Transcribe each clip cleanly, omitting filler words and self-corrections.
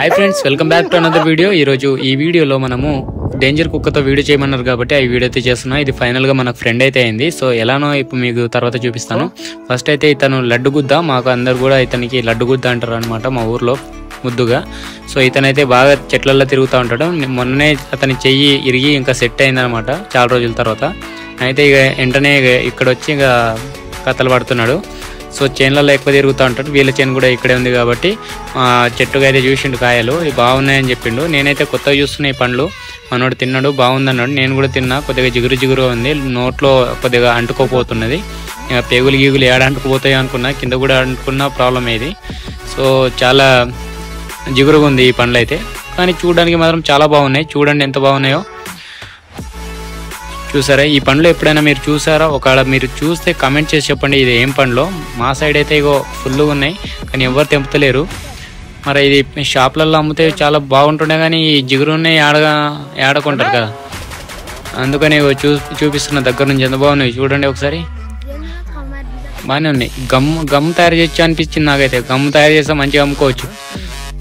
Hi friends welcome back to another video ఈ వీడియోలో మనము డేంజర్ కుక్కతో వీడియో చేయమన్నారు కాబట్టి ఈ వీడియో అయితే చేస్తున్నా। ఇది ఫైనల్ గా మనకు ఫ్రెండ్ అయితే అయింది। సో ఎలానో ఇప్పుడు మీకు తర్వాత చూపిస్తాను। ఫస్ట్ అయితే ఇతను లడ్డుగుద్ద, మాకు అందరు కూడా ఇతనికి లడ్డుగుద్ద అంటారు అన్నమాట మా ఊర్లో ముద్దుగా। సో ఇతనైతే బాగా చెట్లల్లో తిరుగుతూ ఉంటాడు। మొన్ననే అతని చెయ్యి ఇరిగి ఇంకా సెట్ అయిందన్నమాట చాలా రోజుల తర్వాత। అయితే ఇక వెంటనే ఇక్కడ వచ్చి ఇక కథలు పడుతున్నాడు। సో చేన్లలో ఎక్కువ తిరుగుతూ ఉంటాడు। వీళ్ళ చేను కూడా ఇక్కడే ఉంది కాబట్టి చెట్టుగా అయితే చూసిండు, కాయలు ఇవి బాగున్నాయని చెప్పిండు। నేనైతే కొత్తగా చూస్తున్నా ఈ పండ్లు, మనోడు తిన్నాడు బాగుందన్నాడు, నేను కూడా తిన్నా। కొద్దిగా జిగురు జిగురు ఉంది, నోట్లో కొద్దిగా అంటుకోపోతున్నది। పేగులు గీగులు ఏడ అంటుకుపోతాయి అనుకున్నా, కింద కూడా అంటుకున్న ప్రాబ్లం ఇది। సో చాలా జిగురుగా ఉంది ఈ పండ్లు అయితే, కానీ చూడడానికి మాత్రం చాలా బాగున్నాయి। చూడండి ఎంత బాగున్నాయో చూసారా। ఈ పండ్లు ఎప్పుడైనా మీరు చూసారా? ఒకవేళ మీరు చూస్తే కామెంట్ చేసి చెప్పండి ఇది ఏం పండ్లో। మా సైడ్ అయితే ఇగో ఫుల్గా ఉన్నాయి, కానీ ఎవరు తెంపుతలేరు। మరి ఇది షాప్లలో అమ్మితే చాలా బాగుంటుండే, కానీ ఈ జిగురున్నాయి ఆడకుంటారు కదా, అందుకని చూపిస్తున్న దగ్గర నుంచి ఎంత బాగున్నాయి చూడండి ఒకసారి। బాగానే ఉన్నాయి। గమ్ తయారు చేయొచ్చు అనిపించింది నాకైతే, గమ్ తయారు చేస్తే మంచిగా అమ్ముకోవచ్చు।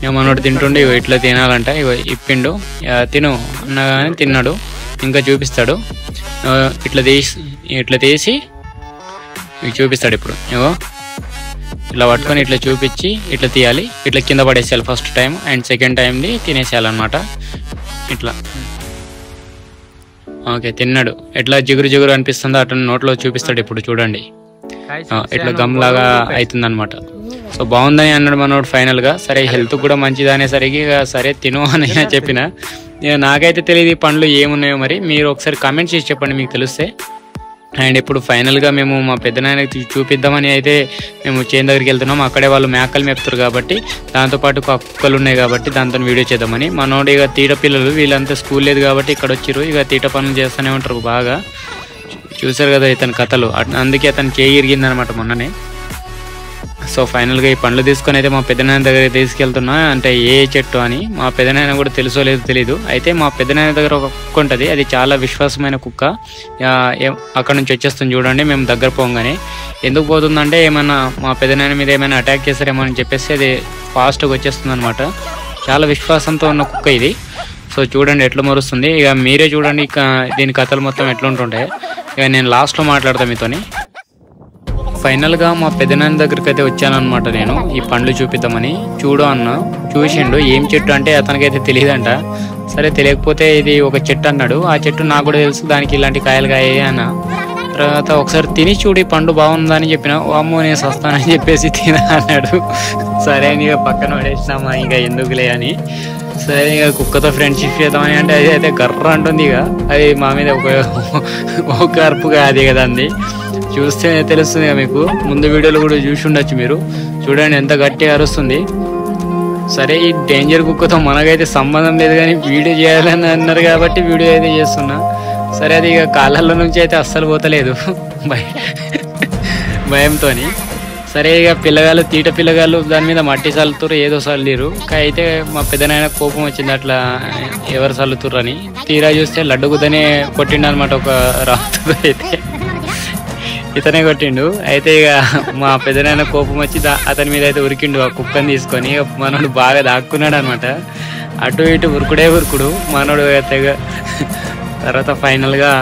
ఇక మనోడు తింటుండే ఇగో ఇట్లా తినాలంట, ఇగో ఇప్పిండు తిను అన్నగానే తిన్నాడు। ఇంకా చూపిస్తాడు, ఇట్లా తీసి చూపిస్తాడు। ఇప్పుడు ఏవో ఇట్లా పట్టుకొని ఇట్లా చూపించి ఇట్లా తీయాలి, ఇట్లా కింద పడేసేయాలి ఫస్ట్ టైం, అండ్ సెకండ్ టైంది తినేసేయాలన్నమాట ఇట్లా। ఓకే తిన్నాడు, ఎట్లా జిగురు జిగురు అనిపిస్తుందో అట్లా నోట్లో చూపిస్తాడు ఇప్పుడు చూడండి, ఇట్లా గమ్ లాగా అవుతుంది అనమాట। సో బాగుందని అన్నాడు మనోడు ఫైనల్ గా। సరే హెల్త్ కూడా మంచిది అనేసరికి సరే తిను అని చెప్పిన। నాకైతే తెలియదు ఈ పండ్లు ఏమున్నాయో, మరి మీరు ఒకసారి కామెంట్ చేసి చెప్పండి మీకు తెలిస్తే। అండ్ ఇప్పుడు ఫైనల్గా మేము మా పెద్దనాయనకి చూపిద్దామని అయితే మేము చేను దగ్గరికి వెళ్తున్నాం। అక్కడే వాళ్ళు మేకలు మేపుతారు కాబట్టి, దాంతోపాటు కుక్కలు ఉన్నాయి కాబట్టి దాంతో వీడియో చేద్దామని। మనోడు ఇక తీట పిల్లలు వీళ్ళంతా స్కూల్ లేదు కాబట్టి ఇక్కడ వచ్చిర్రు, ఇక తీట పనులు చేస్తూనే ఉంటారు బాగా। చూసారు కదా ఇతని కథలు, అందుకే అతను చేయి ఇరిగిందనమాట మొన్ననే। సో ఫైనల్గా ఈ పండ్లు తీసుకొని అయితే మా పెద్దనాయన దగ్గర తీసుకెళ్తున్నా, అంటే ఏ చెట్టు అని మా పెద్దనాయన కూడా తెలుసో లేదో తెలీదు। అయితే మా పెద్దనాయన దగ్గర ఒక కుక్క ఉంటుంది, అది చాలా విశ్వాసమైన కుక్క, అక్కడ నుంచి వచ్చేస్తుంది చూడండి। మేము దగ్గర పోగానే ఎందుకు పోతుందంటే ఏమన్నా మా పెద్దనాయన మీద ఏమైనా అటాక్ చేస్తారేమో అని చెప్పేసి అది ఫాస్ట్గా వచ్చేస్తుంది అనమాట। చాలా విశ్వాసంతో ఉన్న కుక్క ఇది। సో చూడండి ఎట్లా మరుస్తుంది, ఇక మీరే చూడండి ఇక దీని కథలు మొత్తం ఎట్లా ఉంటుంటాయి। ఇక నేను లాస్ట్లో మాట్లాడతాను మీతోని। ఫైనల్గా మా పెద్దనాన్న దగ్గరికి అయితే వచ్చానమాట నేను, ఈ పండ్లు చూపిద్దామని। చూడు అన్న చూసిండు, ఏం చెట్టు అంటే అతనికైతే తెలియదంట। సరే తెలియకపోతే ఇది ఒక చెట్టు అన్నాడు, ఆ చెట్టు నాకు కూడా తెలుసు, దానికి ఇలాంటి కాయలు కాయాయి అన్న। తర్వాత ఒకసారి తిని చూడు ఈ పండు బాగుందని చెప్పిన, అమ్మో నేను వస్తానని చెప్పేసి తిన అన్నాడు। సరే అని ఇక పక్కన పడేసినామా ఇంకా ఎందుకులే అని। సరే ఇక కుక్కతో ఫ్రెండ్షిప్ చేద్దామని అంటే అది అయితే గర్ర అంటుంది, ఇక అది మా మీద ఒక అరుపుగా అది కదా అంది। చూస్తే తెలుస్తుంది మీకు, ముందు వీడియోలో కూడా చూసి ఉండొచ్చు మీరు, చూడండి ఎంత గట్టిగా అరుస్తుంది। సరే ఈ డేంజర్ కుక్కతో మనకైతే సంబంధం లేదు, కానీ వీడియో చేయాలని అన్నారు కాబట్టి వీడియో అయితే చేస్తున్నా। సరే అది ఇక కాళ్ళల్లో నుంచి అయితే అస్సలు పోతలేదు భయంతో। సరే ఇక పిల్లగాళ్ళు తీట పిల్లగాళ్ళు దాని మీద మట్టి చల్లుతురు, ఏదో చల్లిరు, అయితే మా పెద్దనాయన కోపం వచ్చింది అట్లా ఎవరు చల్లుతుర్రు అని। తీరా చూస్తే లడ్డుగుద్దనే కొట్టిండు అనమాట ఒక రాత్రి అయితే, ఇతనే కొట్టిండు। అయితే ఇక మా పెద్దనాయన కోపం వచ్చి అతని మీద అయితే ఉరికిండు ఆ కుక్కని తీసుకొని, మనోడు బాగా దాక్కున్నాడు అనమాట, అటు ఇటు ఉరుకుడు మనోడు తెగ। తర్వాత ఫైనల్గా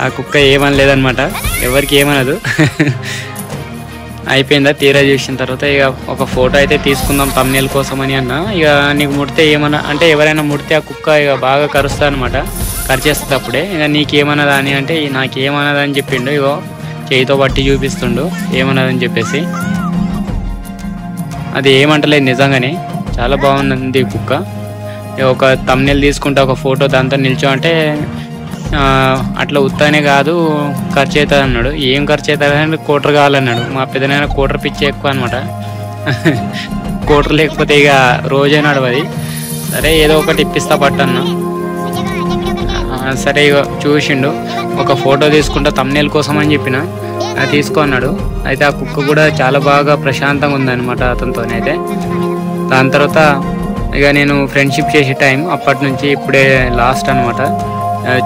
ఆ కుక్క ఏమనలేదనమాట, ఎవరికి ఏమనదు అయిపోయిందా। తీరా చూసిన తర్వాత ఇక ఒక ఫోటో అయితే తీసుకుందాం తమ్నేల్ కోసం అని అన్న। ఇక నీకు ముడితే ఏమన్నా అంటే ఎవరైనా ముడితే ఆ కుక్క ఇక బాగా కరుస్తా అనమాట, కరిచేస్తుంది అప్పుడే। ఇక నీకేమన్నదా అని అంటే నాకేమన్నదా అని చెప్పిండు, ఇగో చేయితో పట్టి చూపిస్తుండు ఏమన్నదని చెప్పేసి। అది ఏమంటలేదు నిజంగానే, చాలా బాగుంది కుక్క। ఒక తమ్నేల్ తీసుకుంటే ఒక ఫోటో దాంతో నిల్చో అంటే అట్లా ఉత్తానే కాదు ఖర్చు అవుతుంది అన్నాడు। ఏం ఖర్చు అవుతుంది అంటే కోటర్ కావాలన్నాడు। మా పెద్దనైనా కోటర్ పిచ్చి ఎక్కువ అనమాట, కోటర్ లేకపోతే ఇక రోజే నడవది। సరే ఏదో ఒకటి ఇప్పిస్తా పట్టన్న, సరే ఇక చూసిండు, ఒక ఫోటో తీసుకుంటా తమ్నేల్ కోసం అని చెప్పిన, తీసుకో అన్నాడు। అయితే ఆ కుక్క కూడా చాలా బాగా ప్రశాంతంగా ఉందన్నమాట అతనితోనైతే। దాని తర్వాత ఇక నేను ఫ్రెండ్షిప్ చేసే టైం అప్పటి నుంచి ఇప్పుడే లాస్ట్ అనమాట।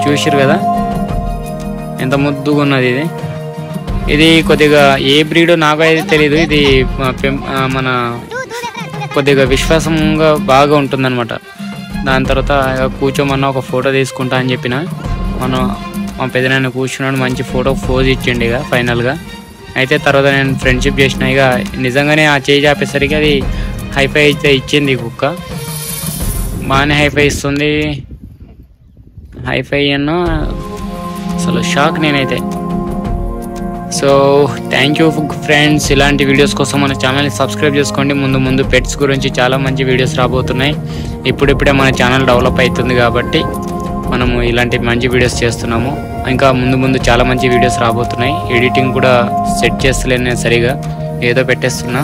చూసిరు కదా ఎంత ముద్దుగా ఉన్నది ఇది। ఇది కొద్దిగా ఏ బ్రీడో నాకైతే తెలీదు, ఇది మన కొద్దిగా విశ్వాసంగా బాగా ఉంటుందన్నమాట. దాని తర్వాత కూర్చోమన్నా ఒక ఫోటో తీసుకుంటా అని చెప్పిన. మా పెదనాన్న కూర్చున్నాడు, మంచి ఫోటో పోజ్ ఇచ్చిండు ఇక ఫైనల్గా. అయితే తర్వాత నేను ఫ్రెండ్షిప్ చేసిన. ఇక నిజంగానే ఆ చేయి చాపేసరికి అది హైఫై అయితే ఇచ్చింది కుక్క. బాగానే హైఫై ఇస్తుంది. హైఫై అన్నా అసలు షాక్ నేనైతే. So thank you friends. ఇలాంటి వీడియోస్ కోసం మన ఛానల్ని సబ్స్క్రైబ్ చేసుకోండి. ముందు పెట్స్ గురించి చాలా మంచి వీడియోస్ రాబోతున్నాయి. ఇప్పుడిప్పుడే మన ఛానల్ డెవలప్ అవుతుంది కాబట్టి మనము ఇలాంటి మంచి వీడియోస్ చేస్తున్నాము. ఇంకా ముందు చాలా మంచి వీడియోస్ రాబోతున్నాయి. ఎడిటింగ్ కూడా సెట్ చేస్తలేను నేను సరిగా, ఏదో పెట్టేస్తున్నా.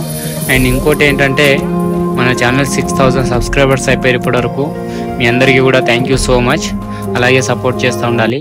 అండ్ ఇంకోటి ఏంటంటే మన ఛానల్ 6000 సబ్స్క్రైబర్స్ అయిపోయారు ఇప్పటివరకు. మీ అందరికీ కూడా థ్యాంక్ యూ సో మచ్. అలాగే సపోర్ట్ చేస్తూ ఉండాలి.